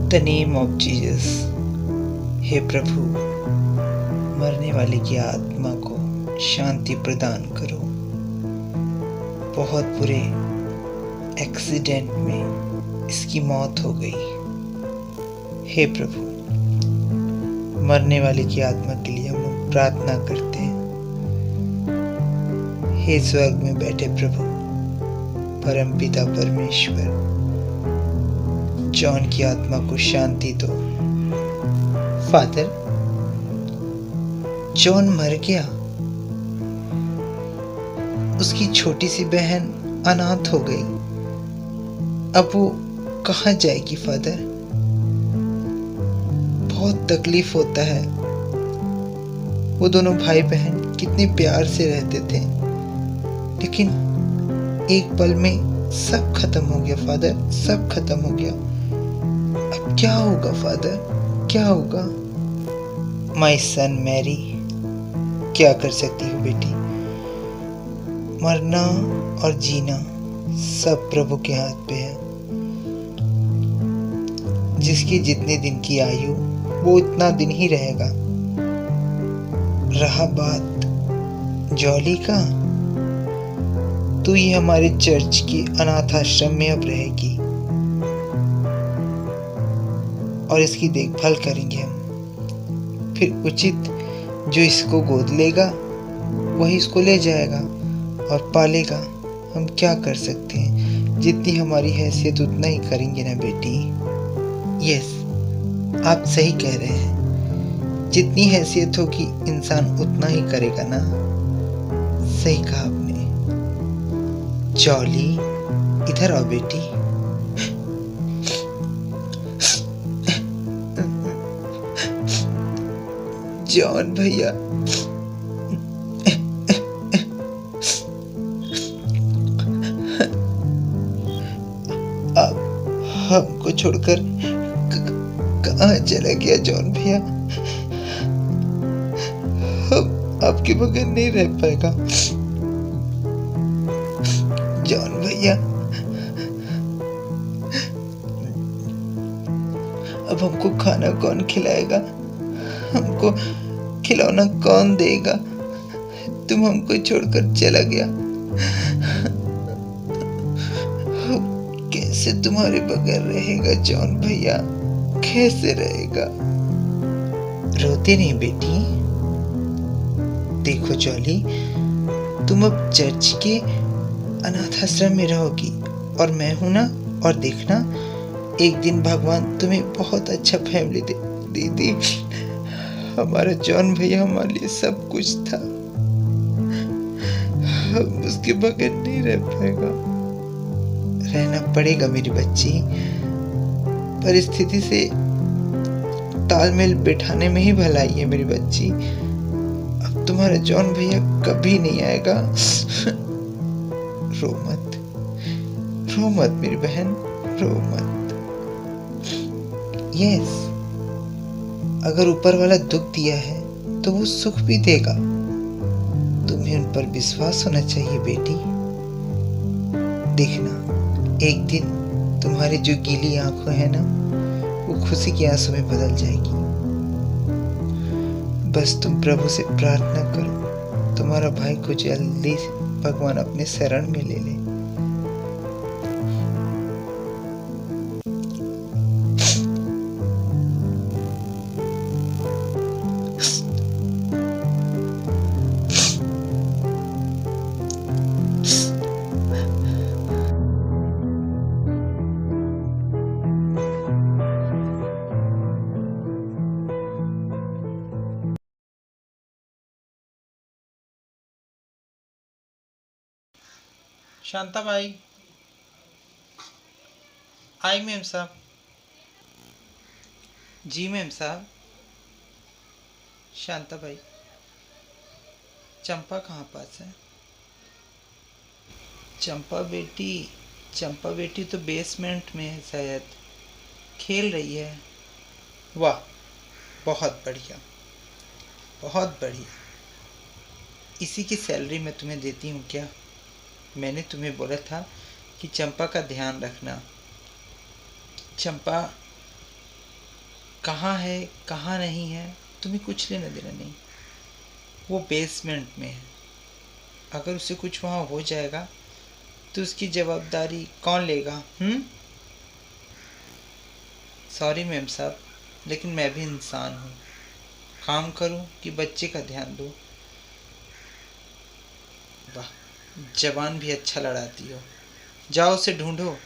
The name of Jesus. हे प्रभु, मरने वाले की आत्मा को शांति प्रदान करो। बहुत बुरे एक्सीडेंट में इसकी मौत हो गई। हे प्रभु, मरने वाले की आत्मा के लिए हम लोग प्रार्थना करते हैं। हे स्वर्ग में बैठे प्रभु, परमपिता परमेश्वर, जॉन की आत्मा को शांति दो। फादर, जॉन मर गया। उसकी छोटी सी बहन अनाथ हो गई। अब वो कहाँ जाएगी फादर? बहुत तकलीफ होता है। वो दोनों भाई बहन कितने प्यार से रहते थे, लेकिन एक पल में सब खत्म हो गया फादर, सब खत्म हो गया। अब क्या होगा फादर, क्या होगा? माय सन मैरी, क्या कर सकती हो बेटी? मरना और जीना सब प्रभु के हाथ पे है। जिसकी जितने दिन की आयु वो उतना दिन ही रहेगा। रहा बात जॉली का, तो ये हमारे चर्च के अनाथ आश्रम में अब रहेगी और इसकी देखभाल करेंगे हम। फिर उचित जो इसको गोद लेगा वही इसको ले जाएगा और पालेगा। हम क्या कर सकते हैं? जितनी हमारी हैसियत उतना ही करेंगे ना बेटी। यस, आप सही कह रहे हैं। जितनी हैसियत होगी इंसान उतना ही करेगा ना। सही कहा आपने। जॉली, इधर आओ बेटी। जॉन भैया, आप हमको छोड़कर कहाँ चला गया जॉन भैया? हम आपके बगैर नहीं रह पाएगा जॉन भैया। अब हमको खाना कौन खिलाएगा? हमको खिलौना कौन देगा? तुम हमको छोड़कर चला गया। कैसे तुम्हारे बगैर रहेगा जॉन भैया, कैसे रहेगा? रोते नहीं बेटी। देखो जॉली, तुम अब चर्च के अनाथ आश्रम में रहोगी और मैं हूं ना। और देखना, एक दिन भगवान तुम्हें बहुत अच्छा फैमिली दे दी। हमारा जॉन भैया हमारे लिए सब कुछ था। हम उसके बगैर नहीं रह पाएगा। रहना पड़ेगा मेरी बच्ची। परिस्थिति से तालमेल बिठाने में ही भलाई है मेरी बच्ची। अब तुम्हारा जॉन भैया कभी नहीं आएगा। रो मत, रो मत मेरी बहन, रो मत। यस, अगर ऊपर वाला दुख दिया है तो वो सुख भी देगा। तुम्हें उन पर विश्वास होना चाहिए बेटी। देखना, एक दिन तुम्हारी जो गीली आंखें हैं ना, वो खुशी के आंसू में बदल जाएगी। बस तुम प्रभु से प्रार्थना करो, तुम्हारा भाई को जल्दी भगवान अपने शरण में ले ले। शांता भाई, आई मैम साहब। जी मैम साहब। शांता भाई, चंपा कहाँ पास है? चंपा बेटी तो बेसमेंट में है शायद, खेल रही है। वाह, बहुत बढ़िया, बहुत बढ़िया। इसी की सैलरी मैं तुम्हें देती हूँ क्या? मैंने तुम्हें बोला था कि चंपा का ध्यान रखना। चंपा कहाँ है कहाँ नहीं है तुम्हें कुछ लेना देना नहीं। वो बेसमेंट में है, अगर उसे कुछ वहाँ हो जाएगा तो उसकी जवाबदारी कौन लेगा? सॉरी मैम साहब, लेकिन मैं भी इंसान हूँ। काम करूँ कि बच्चे का ध्यान दूँ? वाह, जबान भी अच्छा लड़ाती हो। जाओ उसे ढूंढो।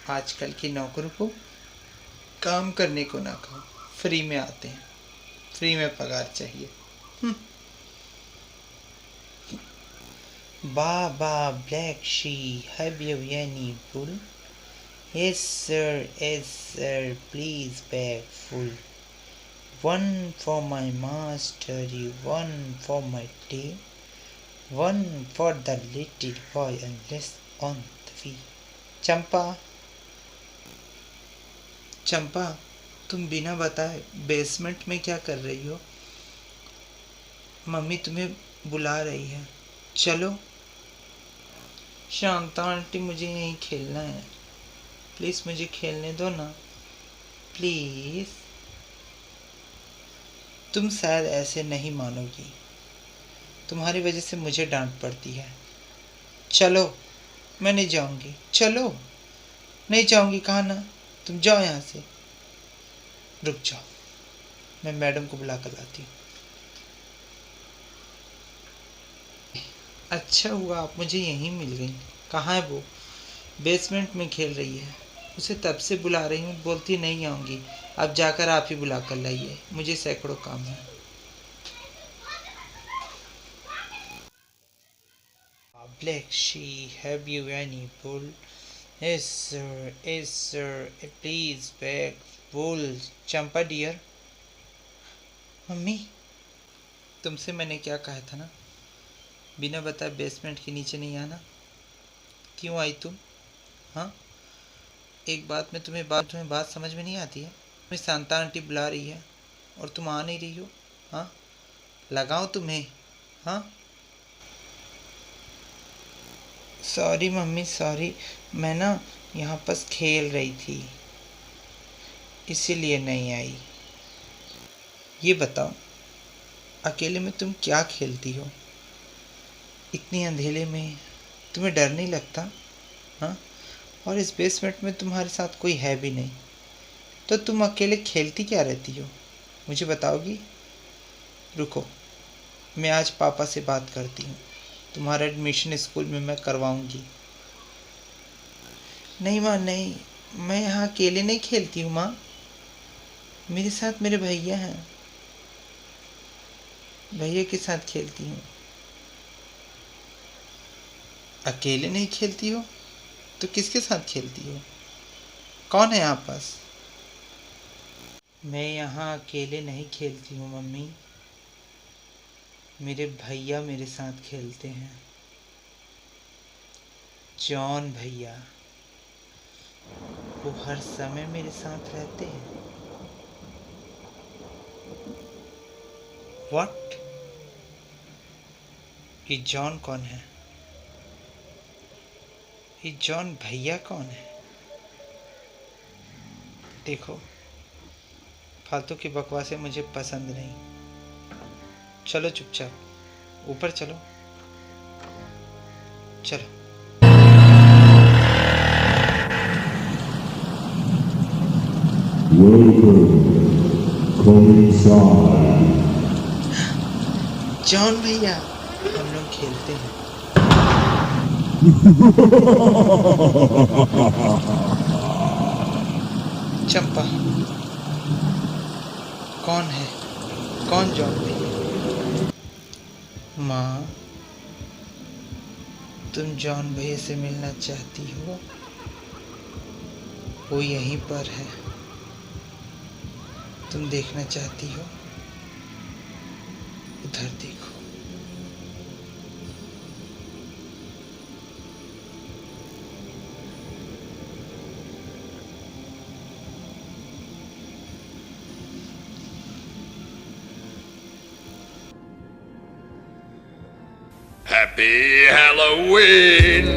आजकल के नौकरों को काम करने को ना कहो, फ्री में आते हैं, फ्री में पगार चाहिए। Baba Black Sheep, have you any wool? Yes sir, please bag full. One for my master, one for my tea, one for the little boy and less on the fee. चंपा, चंपा, तुम बिना बताए basement में क्या कर रही हो? Mummy तुम्हें बुला रही है, चलो। शांता आंटी, मुझे यहीं खेलना है, प्लीज़ मुझे खेलने दो ना, प्लीज़। तुम शायद ऐसे नहीं मानोगी, तुम्हारी वजह से मुझे डांट पड़ती है। चलो, मैं नहीं जाऊंगी, चलो। नहीं जाऊंगी कहा ना, तुम जाओ यहाँ से। रुक जाओ, मैं मैडम को बुला कर लाती हूँ। अच्छा हुआ आप मुझे यहीं मिल गई। कहाँ है वो? बेसमेंट में खेल रही है, उसे तब से बुला रही हूँ, बोलती नहीं आऊँगी। अब जाकर आप ही बुला कर लाइए, मुझे सैकड़ों काम है। Black sheep, have you any wool? Yes sir, please bag wool. Champa dear. Mummy, तुमसे मैंने क्या कहा था ना, बिना बताए बेसमेंट के नीचे नहीं आना। क्यों आई तुम? हाँ, एक बात में तुम्हें बात समझ में नहीं आती है? तुम्हें शांता आंटी बुला रही है और तुम आ नहीं रही हो। हाँ, लगाओ तुम्हें। हाँ, सॉरी मम्मी सॉरी, मैं ना यहाँ बस खेल रही थी, इसीलिए नहीं आई। ये बताओ, अकेले में तुम क्या खेलती हो? इतनी अंधेले में तुम्हें डर नहीं लगता? हाँ, और इस बेसमेंट में तुम्हारे साथ कोई है भी नहीं, तो तुम अकेले खेलती क्या रहती हो? मुझे बताओगी? रुको, मैं आज पापा से बात करती हूँ, तुम्हारा एडमिशन स्कूल में मैं करवाऊँगी। नहीं माँ नहीं, मैं यहाँ अकेले नहीं खेलती हूँ माँ, मेरे साथ मेरे भैया हैं, भैया के साथ खेलती हूँ। अकेले नहीं खेलती हो तो किसके साथ खेलती हो? कौन है यहाँ पास? मैं यहाँ अकेले नहीं खेलती हूँ मम्मी, मेरे भैया मेरे साथ खेलते हैं। जॉन भैया, वो हर समय मेरे साथ रहते हैं। व्हाट? ये जॉन कौन है? ये जॉन भैया कौन है? देखो, फालतू की बकवासें मुझे पसंद नहीं। चलो चुपचाप ऊपर चलो, चलो। जॉन भैया, हम लोग खेलते हैं। चंपा, कौन है? कौन जॉन भैया? माँ, तुम जॉन भैया से मिलना चाहती हो? वो यहीं पर है, तुम देखना चाहती हो? उधर देखो। Happy Halloween!